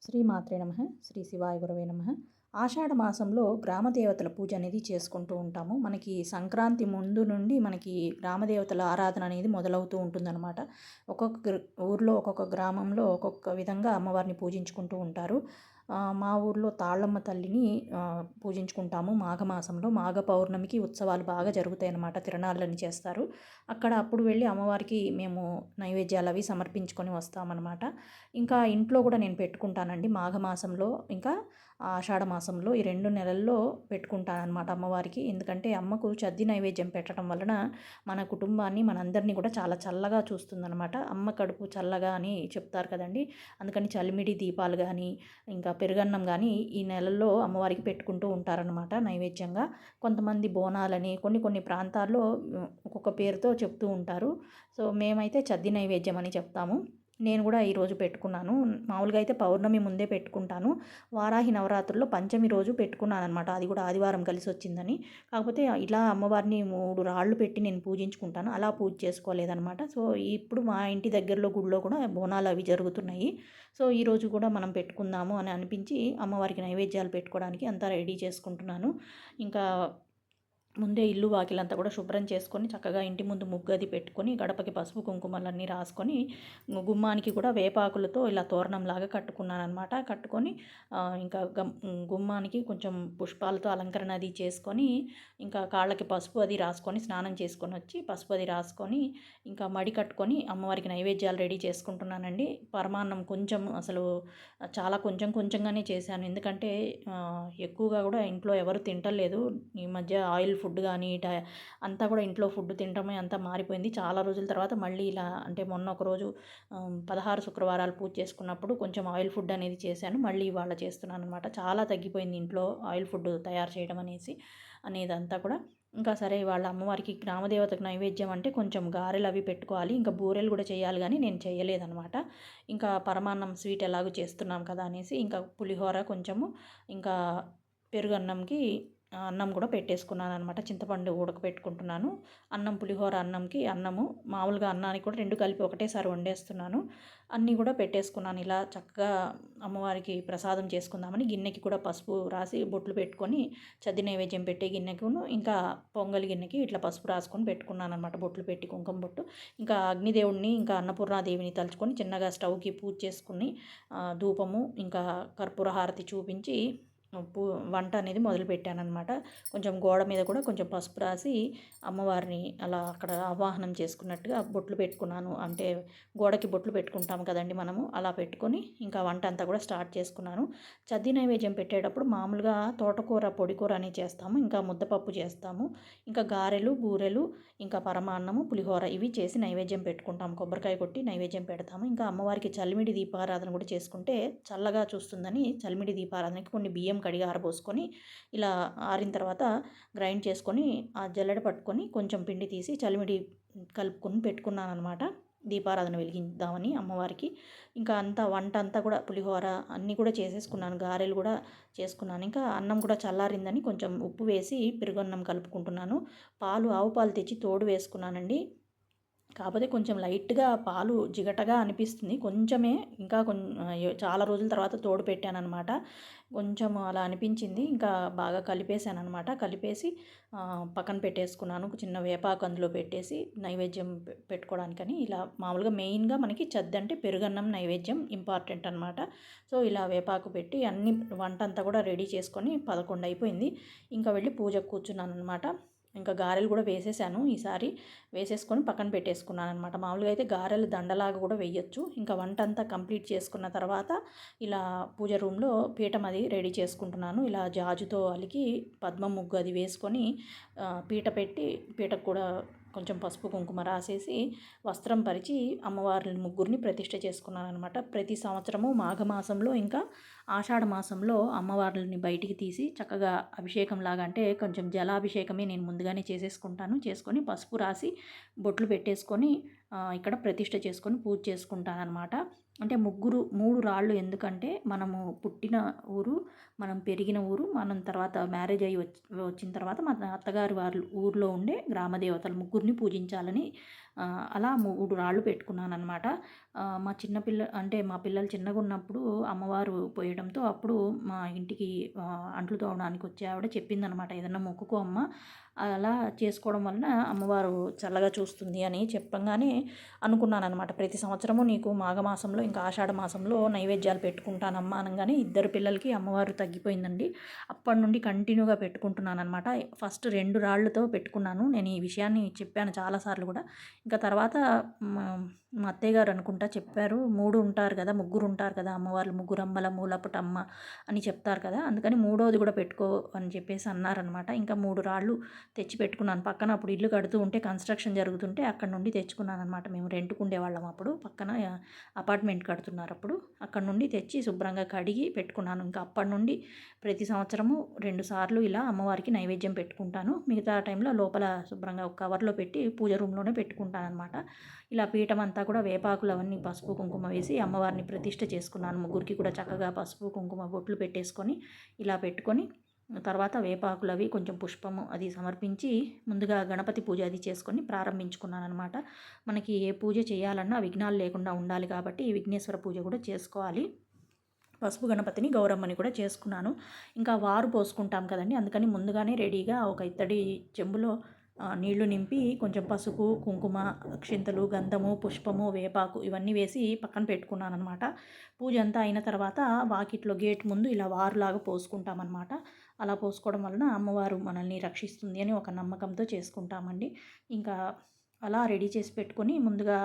శ్రీ మాత్రే నమః. శ్రీ శివాయ గురవే నమః. ఆషాఢ మాసంలో గ్రామదేవతల పూజ అనేది చేసుకుంటూ ఉంటాము. మనకి సంక్రాంతి ముందు నుండి మనకి గ్రామదేవతల ఆరాధన అనేది మొదలవుతూ ఉంటుందన్నమాట. ఊర్లో ఒక్కొక్క గ్రామంలో ఒక్కొక్క విధంగా అమ్మవారిని పూజించుకుంటూ ఉంటారు. మా ఊర్లో తాళ్ళమ్మ తల్లిని పూజించుకుంటాము మాఘమాసంలో. మాఘ పౌర్ణమికి ఉత్సవాలు బాగా జరుగుతాయన్నమాట. తిరణాలని చేస్తారు. అప్పుడు వెళ్ళి అమ్మవారికి మేము నైవేద్యాలు అవి సమర్పించుకొని వస్తామన్నమాట. ఇంకా ఇంట్లో కూడా నేను పెట్టుకుంటానండి మాఘమాసంలో, ఇంకా ఆషాఢ మాసంలో ఈ 2 నెలల్లో పెట్టుకుంటానన్నమాట అమ్మవారికి. ఎందుకంటే అమ్మకు చద్ది నైవేద్యం పెట్టడం వలన మన కుటుంబాన్ని మనందరినీ కూడా చాలా చల్లగా చూస్తుందన్నమాట. అమ్మ కడుపు చల్లగా అని చెప్తారు కదండి. అందుకని చలిమిడి దీపాలు కానీ, ఇంకా పెరుగన్నం కానీ ఈ నెలల్లో అమ్మవారికి పెట్టుకుంటూ ఉంటారనమాట నైవేద్యంగా. కొంతమంది బోనాలని కొన్ని ప్రాంతాల్లో ఒక్కొక్క పేరుతో చెప్తూ ఉంటారు. సో మేమైతే చద్ది నైవేద్యం అని చెప్తాము. నేను కూడా ఈరోజు పెట్టుకున్నాను. మామూలుగా అయితే పౌర్ణమి ముందే పెట్టుకుంటాను. వారాహి నవరాత్రుల్లో పంచమి రోజు పెట్టుకున్నానమాట. అది కూడా ఆదివారం కలిసి వచ్చిందని. కాకపోతే ఇలా అమ్మవారిని 3 రాళ్ళు పెట్టి నేను పూజించుకుంటాను. అలా పూజ చేసుకోలేదనమాట. సో ఇప్పుడు మా ఇంటి దగ్గరలో గుడిలో కూడా బోనాలు అవి జరుగుతున్నాయి. సో ఈరోజు కూడా మనం పెట్టుకుందాము అని అనిపించి అమ్మవారికి నైవేద్యాలు పెట్టుకోవడానికి అంతా రెడీ చేసుకుంటున్నాను. ఇంకా ముందే ఇల్లు వాకిలంతా కూడా శుభ్రం చేసుకొని చక్కగా ఇంటి ముందు ముగ్గు అది పెట్టుకొని గడపకి పసుపు కుంకుమలన్నీ రాసుకొని గుమ్మానికి కూడా వేపాకులతో ఇలా తోరణంలాగా కట్టుకున్నానమాట. కట్టుకొని ఇంకా గుమ్మానికి కొంచెం పుష్పాలతో అలంకరణ అది చేసుకొని, ఇంకా కాళ్ళకి పసుపు అది రాసుకొని స్నానం చేసుకొని వచ్చి పసుపు అది రాసుకొని ఇంకా మడి కట్టుకొని అమ్మవారికి నైవేద్యాలు రెడీ చేసుకుంటున్నానండి. పరమాన్నం కొంచెం, అసలు చాలా కొంచెంగానే చేశాను. ఎందుకంటే ఎక్కువగా కూడా ఇంట్లో ఎవరు తింటలేదు. ఈ మధ్య ఆయిల్ ఫుడ్ కానీ అంతా కూడా ఇంట్లో ఫుడ్ తినడమే అంతా మారిపోయింది. చాలా రోజుల తర్వాత మళ్ళీ ఇలా, అంటే మొన్న ఒకరోజు 16 శుక్రవారాలు పూజ చేసుకున్నప్పుడు కొంచెం ఆయిల్ ఫుడ్ అనేది చేశాను. మళ్ళీ ఇవాళ చేస్తున్నాను అనమాట. చాలా తగ్గిపోయింది ఇంట్లో ఆయిల్ ఫుడ్ తయారు చేయడం అనేదంతా కూడా. ఇంకా సరే ఇవాళ అమ్మవారికి గ్రామదేవతకు నైవేద్యం అంటే కొంచెం గారెలు అవి పెట్టుకోవాలి. ఇంకా బూరెలు కూడా చేయాలి, కానీ నేను చేయలేదనమాట. ఇంకా పరమాన్నం స్వీట్ ఎలాగో చేస్తున్నాం కదా అనేసి ఇంకా పులిహోర కొంచెము, ఇంకా పెరుగన్నంకి అన్నం కూడా పెట్టేసుకున్నాను అనమాట. చింతపండు ఉడకపెట్టుకుంటున్నాను. అన్నం, పులిహోర అన్నంకి అన్నము, మామూలుగా అన్నానికి కూడా 2 కలిపి ఒకటేసారి వండేస్తున్నాను. అన్నీ కూడా పెట్టేసుకున్నాను. ఇలా చక్కగా అమ్మవారికి ప్రసాదం చేసుకుందామని గిన్నెకి కూడా పసుపు రాసి బొట్లు పెట్టుకొని, చద్ది నైవేద్యం పెట్టే గిన్నెకును ఇంకా పొంగలి గిన్నెకి ఇట్లా పసుపు రాసుకొని పెట్టుకున్నాను అనమాట. బొట్లు పెట్టి కుంకుమ బొట్టు. ఇంకా అగ్నిదేవుడిని ఇంకా అన్నపూర్ణాదేవిని తలుచుకొని చిన్నగా స్టవ్కి పూజ చేసుకుని ధూపము ఇంకా కర్పూర హారతి చూపించి వంట అనేది మొదలుపెట్టానమాట. కొంచెం గోడ మీద కూడా కొంచెం పసుపు రాసి అమ్మవారిని అలా అక్కడ ఆవాహనం చేసుకున్నట్టుగా బొట్లు పెట్టుకున్నాను. అంటే గోడకి బొట్లు పెట్టుకుంటాం కదండి మనము, అలా పెట్టుకొని ఇంకా వంట అంతా కూడా స్టార్ట్ చేసుకున్నాను. చద్ది నైవేద్యం పెట్టేటప్పుడు మామూలుగా తోటకూర పొడికూర అని చేస్తాము, ఇంకా ముద్దపప్పు చేస్తాము, ఇంకా గారెలు, బూరెలు, ఇంకా పరమాన్నము, పులిహోర ఇవి చేసి నైవేద్యం పెట్టుకుంటాము. కొబ్బరికాయ కొట్టి నైవేద్యం పెడతాము. ఇంకా అమ్మవారికి చలిమిడి దీపారాధన కూడా చేసుకుంటే చల్లగా చూస్తుందని చలిమిడి దీపారాధనకి కొన్ని బియ్యం కడిగి ఆరబోసుకొని ఇలా ఆరిన తర్వాత గ్రైండ్ చేసుకొని ఆ జల్లెడ పట్టుకొని కొంచెం పిండి తీసి చలిమిడి కలుపుకొని పెట్టుకున్నాను అనమాట. దీపారాధన వెలిగిద్దామని అమ్మవారికి. ఇంకా వంట అంతా కూడా పులిహోర అన్నీ కూడా చేసేసుకున్నాను. గారెలు కూడా చేసుకున్నాను. ఇంకా అన్నం కూడా చల్లారిందని కొంచెం ఉప్పు వేసి పెరుగన్నం కలుపుకుంటున్నాను. ఆవు పాలు తెచ్చి తోడు వేసుకున్నానండి. కాకపోతే కొంచెం లైట్గా పాలు జిగటగా అనిపిస్తుంది కొంచెమే. ఇంకా చాలా రోజుల తర్వాత తోడు పెట్టానన్నమాట. కొంచెం అలా అనిపించింది. ఇంకా బాగా కలిపేసానమాట. కలిపేసి పక్కన పెట్టేసుకున్నాను. చిన్న వేపాకు అందులో పెట్టేసి నైవేద్యం పెట్టుకోవడానికని. ఇలా మామూలుగా మెయిన్గా మనకి చద్దంటే పెరుగన్నం నైవేద్యం ఇంపార్టెంట్ అనమాట. సో ఇలా వేపాకు పెట్టి అన్ని వంట అంతా కూడా రెడీ చేసుకొని 11 అయిపోయింది. ఇంకా వెళ్ళి పూజకు కూర్చున్నాను అనమాట. ఇంకా గారెలు కూడా వేసేసాను. ఈసారి వేసేసుకొని పక్కన పెట్టేసుకున్నాను అనమాట. మామూలుగా అయితే గారెలు దండలాగా కూడా వేయొచ్చు. ఇంకా వంట అంతా కంప్లీట్ చేసుకున్న తర్వాత ఇలా పూజ రూమ్లో పీఠం అది రెడీ చేసుకుంటున్నాను. ఇలా జాజుతో అలికి పద్మ ముగ్గు అది వేసుకొని పీట పెట్టి, పీటకు కూడా కొంచెం పసుపు కుంకుమ రాసేసి వస్త్రం పరిచి అమ్మవారిని ముగ్గురిని ప్రతిష్ఠ చేసుకున్నాను అనమాట. ప్రతి సంవత్సరము మాఘమాసంలో ఇంకా ఆషాఢ మాసంలో అమ్మవార్లని బయటికి తీసి చక్కగా అభిషేకం లాగా, అంటే కొంచెం జలాభిషేకమే నేను ముందుగానే చేసేసుకుంటాను. చేసుకొని పసుపు రాసి బొట్లు పెట్టేసుకొని ఇక్కడ ప్రతిష్ఠ చేసుకొని పూజ చేసుకుంటానన్నమాట. అంటే 3 రాళ్ళు, ఎందుకంటే మనము పుట్టిన ఊరు, మనం పెరిగిన ఊరు, మనం తర్వాత మ్యారేజ్ అయ్యి వచ్చిన తర్వాత మన అత్తగారి ఊరిలో ఉండే గ్రామదేవతలు ముగ్గురిని పూజించాలని అలా 3 రాళ్ళు పెట్టుకున్నాననమాట. మా పిల్లలు చిన్నగున్నప్పుడు అమ్మవారు పోయడంతో అప్పుడు మా ఇంటికి అంట్లు తోమడానికి వచ్చే ఆవిడ చెప్పిందనమాట. "ఏదన్నా మొక్కుకో అమ్మ, అలా చేసుకోవడం వలన అమ్మవారు చల్లగా చూస్తుంది" అని చెప్పంగానే అనుకున్నాననమాట. ప్రతి సంవత్సరము నీకు మాఘమాసంలో ఇంకా ఆషాఢ మాసంలో నైవేద్యాలు పెట్టుకుంటానమ్మా అనంగానే ఇద్దరు పిల్లలకి అమ్మవారు తగ్గిపోయిందండి. అప్పటి నుండి కంటిన్యూగా పెట్టుకుంటున్నాననమాట. ఫస్ట్ 2 రాళ్ళతో పెట్టుకున్నాను. నేను ఈ విషయాన్ని చెప్పాను చాలా సార్లు కూడా. ఇంకా తర్వాత మా మా అత్తయ్య గారు అనుకుంటా చెప్పారు. 3 ఉంటారు కదా, ముగ్గురు ఉంటారు కదా అమ్మవార్లు, ముగ్గురమ్మల మూలపుటమ్మ అని చెప్తారు కదా, అందుకని మూడోది కూడా పెట్టుకో అని చెప్పేసి అన్నారనమాట. ఇంకా 3 రాళ్ళు తెచ్చి పెట్టుకున్నాను. పక్కన అప్పుడు ఇల్లు కడుతూ ఉంటే కన్స్ట్రక్షన్ జరుగుతుంటే అక్కడ నుండి తెచ్చుకున్నాననమాట. మేము రెంట్‌కు ఉండేవాళ్ళం అప్పుడు. పక్కన అపార్ట్మెంట్ కడుతున్నారు అప్పుడు. అక్కడ నుండి తెచ్చి శుభ్రంగా కడిగి పెట్టుకున్నాను. ఇంకా అప్పటి నుండి ప్రతి సంవత్సరము 2 సార్లు ఇలా అమ్మవారికి నైవేద్యం పెట్టుకుంటాను. మిగతా టైంలో లోపల శుభ్రంగా ఒక కవర్లో పెట్టి పూజ రూమ్‌లోనే పెట్టుకుంటాననమాట. ఇలా పీఠం అంతా కూడా వేపాకులు అవన్నీ పసుపు కుంకుమ వేసి అమ్మవారిని ప్రతిష్ఠ చేసుకున్నాను. ముగ్గురికి కూడా చక్కగా పసుపు కుంకుమ బొట్లు పెట్టేసుకొని ఇలా పెట్టుకొని తర్వాత వేపాకులు అవి కొంచెం పుష్పము అది సమర్పించి ముందుగా గణపతి పూజ అది చేసుకొని ప్రారంభించుకున్నాననమాట. మనకి ఏ పూజ చేయాలన్నా విఘ్నాలు లేకుండా ఉండాలి కాబట్టి ఈ విఘ్నేశ్వర పూజ కూడా చేసుకోవాలి. పసుపు గణపతిని, గౌరమ్మని కూడా చేసుకున్నాను. ఇంకా వారు పోసుకుంటాం కదండీ, అందుకని ముందుగానే రెడీగా ఒక ఇత్తడి చెంబులో నీళ్లు నింపి కొంచెం పసుపు, కుంకుమ, అక్షింతలు, గంధము, పుష్పము, వేపాకు ఇవన్నీ వేసి పక్కన పెట్టుకున్నాననమాట. పూజ అంతా అయిన తర్వాత వాకిట్లో గేట్ ముందు ఇలా వారులాగా పోసుకుంటామన్నమాట. అలా పోసుకోవడం వలన అమ్మవారు మనల్ని రక్షిస్తుంది అని ఒక నమ్మకంతో చేసుకుంటామండి. ఇంకా అలా రెడీ చేసి పెట్టుకొని ముందుగా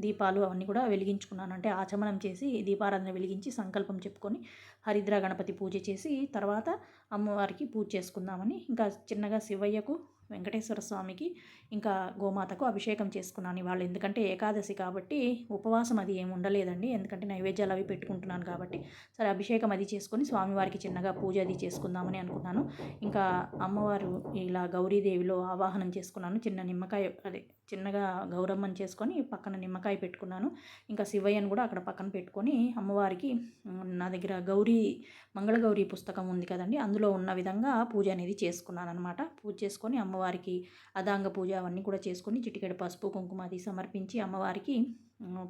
దీపాలు అవన్నీ కూడా వెలిగించుకున్నాను. అంటే ఆచమనం చేసి దీపారాధన వెలిగించి సంకల్పం చెప్పుకొని హరిద్ర గణపతి పూజ చేసి తర్వాత అమ్మవారికి పూజ చేసుకుందామని ఇంకా చిన్నగా శివయ్యకు, వెంకటేశ్వర స్వామికి ఇంకా గోమాతకు అభిషేకం చేసుకున్నాను ఇవాళ. ఎందుకంటే ఏకాదశి కాబట్టి ఉపవాసం అది ఏమి ఉండలేదండి. ఎందుకంటే నైవేద్యాలు అవి పెట్టుకుంటున్నాను కాబట్టి. సరే అభిషేకం అది చేసుకొని స్వామివారికి చిన్నగా పూజ అది చేసుకుందామని అనుకున్నాను. ఇంకా అమ్మవారు ఇలా గౌరీదేవిలో ఆవాహనం చేసుకున్నాను. చిన్నగా గౌరమ్మని చేసుకొని పక్కన నిమ్మకాయ పెట్టుకున్నాను. ఇంకా శివయ్యను కూడా అక్కడ పక్కన పెట్టుకొని అమ్మవారికి నా దగ్గర మంగళగౌరి పుస్తకం ఉంది కదండి, అందులో ఉన్న విధంగా పూజ అనేది చేసుకున్నాను అనమాట. పూజ చేసుకొని అమ్మవారికి అదాంగ పూజ అవన్నీ కూడా చేసుకొని చిటికెడు పసుపు కుంకుమ అది సమర్పించి అమ్మవారికి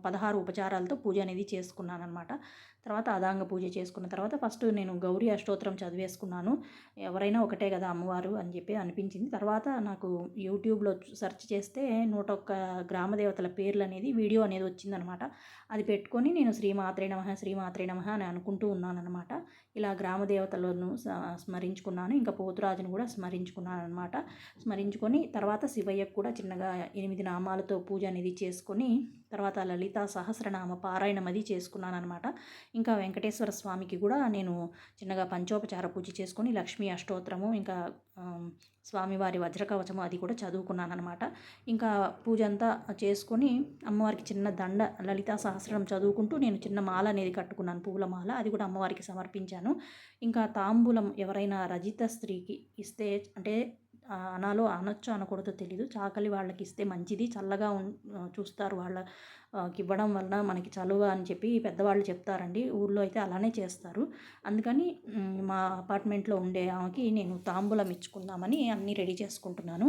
16 ఉపచారాలతో పూజ అనేది చేసుకున్నానమాట. తర్వాత అదాంగ పూజ చేసుకున్న తర్వాత ఫస్ట్ నేను గౌరీ అష్టోత్తరం చదివేసుకున్నాను. ఎవరైనా ఒకటే కదా అమ్మవారు అని చెప్పి అనిపించింది. తర్వాత నాకు యూట్యూబ్లో సెర్చ్ చేస్తే 101 గ్రామ దేవతల పేర్లు అనేది వీడియో అనేది వచ్చిందనమాట. అది పెట్టుకొని నేను శ్రీమాత్రే నమః శ్రీమాత్రే నమః అని అనుకుంటూ ఉన్నానన్నమాట. ఇలా గ్రామ దేవతలను స్మరించుకున్నాను. ఇంకా పోతురాజును కూడా స్మరించుకున్నాను అనమాట. స్మరించుకొని తర్వాత శివయ్యకు కూడా చిన్నగా 8 నామాలతో పూజ అనేది చేసుకొని తర్వాత లలితా సహస్రనామ పారాయణం అది చేసుకున్నాను అనమాట. ఇంకా వెంకటేశ్వర స్వామికి కూడా నేను చిన్నగా పంచోపచార పూజ చేసుకొని లక్ష్మీ అష్టోత్తరము ఇంకా స్వామివారి వజ్రకవచము అది కూడా చదువుకున్నాను అనమాట. ఇంకా పూజ అంతా చేసుకొని అమ్మవారికి చిన్న దండ లలితా సహస్రం చదువుకుంటూ నేను చిన్న మాల అనేది కట్టుకున్నాను, పువ్వుల మాల. అది కూడా అమ్మవారికి సమర్పించాను. ఇంకా తాంబూలం ఎవరైనా రజిత స్త్రీకి ఇస్తే, అంటే అనాలో అనొచ్చో అనకూడదో తెలీదు, చాకలి వాళ్ళకి ఇస్తే మంచిది, చల్లగా చూస్తారు వాళ్ళకి ఇవ్వడం వలన మనకి చలువ అని చెప్పి పెద్దవాళ్ళు చెప్తారండి. ఊళ్ళో అయితే అలానే చేస్తారు. అందుకని మా అపార్ట్మెంట్లో ఉండే ఆమెకి నేను తాంబూలం ఇచ్చుకుందామని అన్నీ రెడీ చేసుకుంటున్నాను.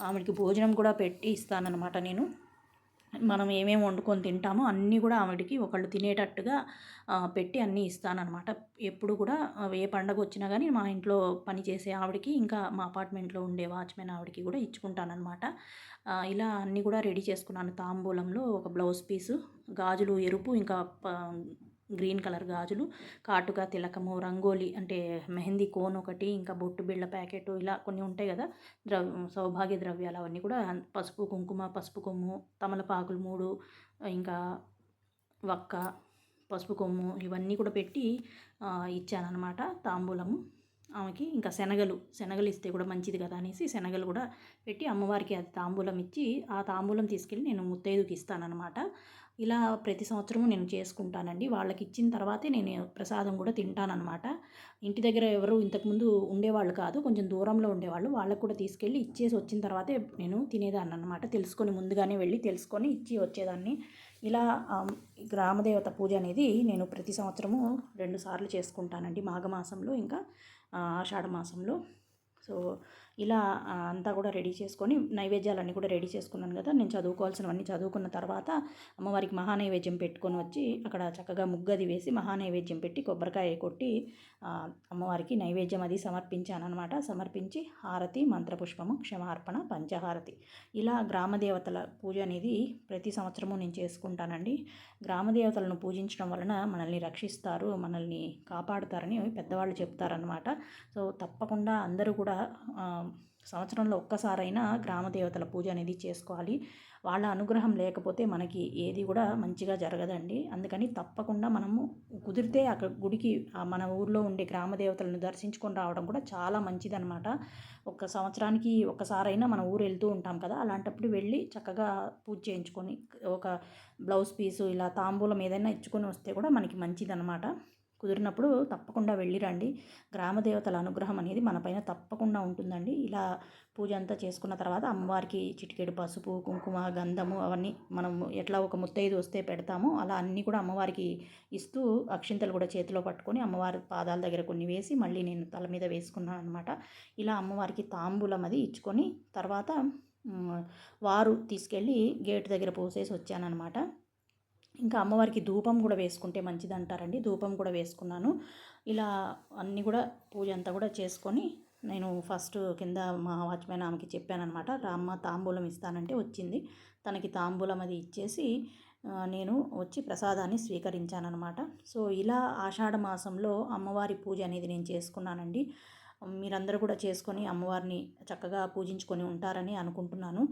ఆమెకి భోజనం కూడా పెట్టి ఇస్తానన్నమాట నేను. మనం ఏమేమి వండుకొని తింటామో అన్నీ కూడా ఆవిడకి ఒకళ్ళు తినేటట్టుగా పెట్టి అన్నీ ఇస్తానన్నమాట. ఎప్పుడు కూడా ఏ పండగ వచ్చినా కానీ మా ఇంట్లో పనిచేసే ఆవిడకి ఇంకా మా అపార్ట్మెంట్లో ఉండే వాచ్మెన్ ఆవిడకి కూడా ఇచ్చుకుంటానన్నమాట. ఇలా అన్నీ కూడా రెడీ చేసుకున్నాను. తాంబూలంలో ఒక బ్లౌజ్ పీసు, గాజులు ఎరుపు ఇంకా గ్రీన్ కలర్ గాజులు, కాటుక, తిలకము, రంగోలి అంటే మెహందీ కోన్ ఒకటి, ఇంకా బొట్టు బిళ్ళ ప్యాకెట్, ఇలా కొన్ని ఉంటాయి కదా సౌభాగ్య ద్రవ్యాలు, అవన్నీ కూడా పసుపు కుంకుమ, పసుపు కొమ్ము, తమలపాకులు 3, ఇంకా వక్క, పసుపు కొమ్ము ఇవన్నీ కూడా పెట్టి ఇచ్చానన్నమాట తాంబూలము ఆమెకి. ఇంకా శనగలు ఇస్తే కూడా మంచిది కదా అనేసి శనగలు కూడా పెట్టి అమ్మవారికి అది తాంబూలం ఇచ్చి ఆ తాంబూలం తీసుకెళ్ళి నేను ముత్తైదుకి ఇస్తానన్నమాట. ఇలా ప్రతి సంవత్సరము నేను చేసుకుంటానండి. వాళ్ళకి ఇచ్చిన తర్వాతే నేను ప్రసాదం కూడా తింటానన్నమాట. ఇంటి దగ్గర ఎవరు ఇంతకుముందు ఉండేవాళ్ళు కాదు, కొంచెం దూరంలో ఉండేవాళ్ళు. వాళ్ళకు కూడా తీసుకెళ్ళి ఇచ్చేసి వచ్చిన తర్వాతే నేను తినేదాన్ని అన్నమాట. ముందుగానే వెళ్ళి తెలుసుకొని ఇచ్చి వచ్చేదాన్ని. ఇలా గ్రామదేవత పూజ అనేది నేను ప్రతి సంవత్సరము 2 సార్లు చేసుకుంటానండి. మాఘమాసంలో ఇంకా ఆషాఢ మాసంలో. సో ఇలా అంతా కూడా రెడీ చేసుకొని నైవేద్యాలన్నీ కూడా రెడీ చేసుకున్నాను కదా. నేను చదువుకోవాల్సినవన్నీ చదువుకున్న తర్వాత అమ్మవారికి మహానైవేద్యం పెట్టుకొని వచ్చి అక్కడ చక్కగా ముగ్గది వేసి మహానైవేద్యం పెట్టి కొబ్బరికాయ కొట్టి అమ్మవారికి నైవేద్యం అది సమర్పించానమాట. సమర్పించి హారతి, మంత్రపుష్పము, క్షమార్పణ, పంచహారతి ఇలా గ్రామదేవతల పూజ అనేది ప్రతి సంవత్సరము నేను చేసుకుంటానండి. గ్రామదేవతలను పూజించడం వలన మనల్ని రక్షిస్తారు, మనల్ని కాపాడుతారని పెద్దవాళ్ళు చెప్తారనమాట. సో తప్పకుండా అందరూ కూడా సంవత్సరంలో ఒక్కసారైనా గ్రామదేవతల పూజ అనేది చేసుకోవాలి. వాళ్ళ అనుగ్రహం లేకపోతే మనకి ఏది కూడా మంచిగా జరగదండి. అందుకని తప్పకుండా మనము కుదిరితే అక్కడ గుడికి మన ఊర్లో ఉండే గ్రామదేవతలను దర్శించుకొని రావడం కూడా చాలా మంచిదనమాట. ఒక సంవత్సరానికి ఒక్కసారైనా మన ఊరు వెళ్తూ ఉంటాం కదా, అలాంటప్పుడు వెళ్ళి చక్కగా పూజ చేయించుకొని ఒక బ్లౌజ్ పీసు ఇలా తాంబూలం ఏదైనా ఇచ్చుకొని వస్తే కూడా మనకి మంచిదనమాట. కుదిరినప్పుడు తప్పకుండా వెళ్ళిరండి. గ్రామదేవతల అనుగ్రహం అనేది మనపైన తప్పకుండా ఉంటుందండి. ఇలా పూజ అంతా చేసుకున్న తర్వాత అమ్మవారికి చిటికెడు పసుపు, కుంకుమ, గంధము అవన్నీ మనం ఎట్లా ఒక ముత్తైదు వస్తే పెడతామో అలా అన్నీ కూడా అమ్మవారికి ఇస్తూ అక్షింతలు కూడా చేతిలో పట్టుకొని అమ్మవారి పాదాల దగ్గర కొన్ని వేసి మళ్ళీ నేను తల మీద వేసుకున్నాను అనమాట. ఇలా అమ్మవారికి తాంబూలం అది ఇచ్చుకొని తర్వాత వారు తీసుకెళ్ళి గేట్ దగ్గర పోసేసి వచ్చానన్నమాట. ఇంకా అమ్మవారికి ధూపం కూడా వేసుకుంటే మంచిది అంటారండి. ధూపం కూడా వేసుకున్నాను. ఇలా అన్నీ కూడా పూజ అంతా కూడా చేసుకొని నేను ఫస్ట్ కింద మా వాచ్మెన్ ఆమెకి చెప్పానమాట. రామ్మ తాంబూలం ఇస్తానంటే వచ్చింది. తనకి తాంబూలం అది ఇచ్చేసి నేను వచ్చి ప్రసాదాన్ని స్వీకరించానమాట. సో ఇలా ఆషాఢ మాసంలో అమ్మవారి పూజ అనేది నేను చేసుకున్నానండి. మీరందరూ కూడా చేసుకొని అమ్మవారిని చక్కగా పూజించుకొని ఉంటారని అనుకుంటున్నాను.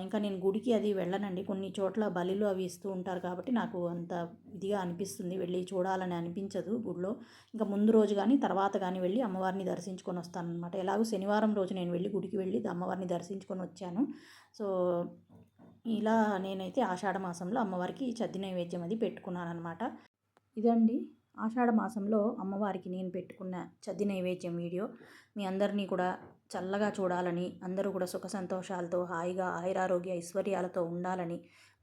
ఇంకా నేను గుడికి అది వెళ్ళనండి. కొన్ని చోట్ల బలులు అవి ఇస్తూ ఉంటారు కాబట్టి నాకు అంత ఇదిగా అనిపిస్తుంది, వెళ్ళి చూడాలని అనిపించదు గుడిలో. ఇంకా ముందు రోజు కానీ తర్వాత కానీ వెళ్ళి అమ్మవారిని దర్శించుకొని వస్తానన్నమాట. ఎలాగో శనివారం రోజు నేను వెళ్ళి గుడికి వెళ్ళి అమ్మవారిని దర్శించుకొని వచ్చాను. సో ఇలా నేనైతే ఆషాఢ మాసంలో అమ్మవారికి చద్ది నైవేద్యం అది పెట్టుకున్నానమాట. ఇదండి ఆషాఢ మాసంలో అమ్మవారికి నేను పెట్టుకున్న చద్ది నైవేద్యం వీడియో. మీ అందరినీ కూడా చల్లగా చూడాలని, అందరూ కూడా సుఖ సంతోషాలతో హాయిగా ఆయురారోగ్య ఐశ్వర్యాలతో ఉండాలని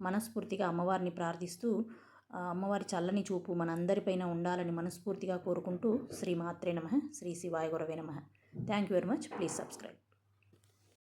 మనస్ఫూర్తిగా అమ్మవారిని ప్రార్థిస్తూ అమ్మవారి చల్లని చూపు మనందరిపైన ఉండాలని మనస్ఫూర్తిగా కోరుకుంటూ శ్రీ మాత్రే నమః, శ్రీ శివాయ గురవే నమః. Thank you very much. Please subscribe.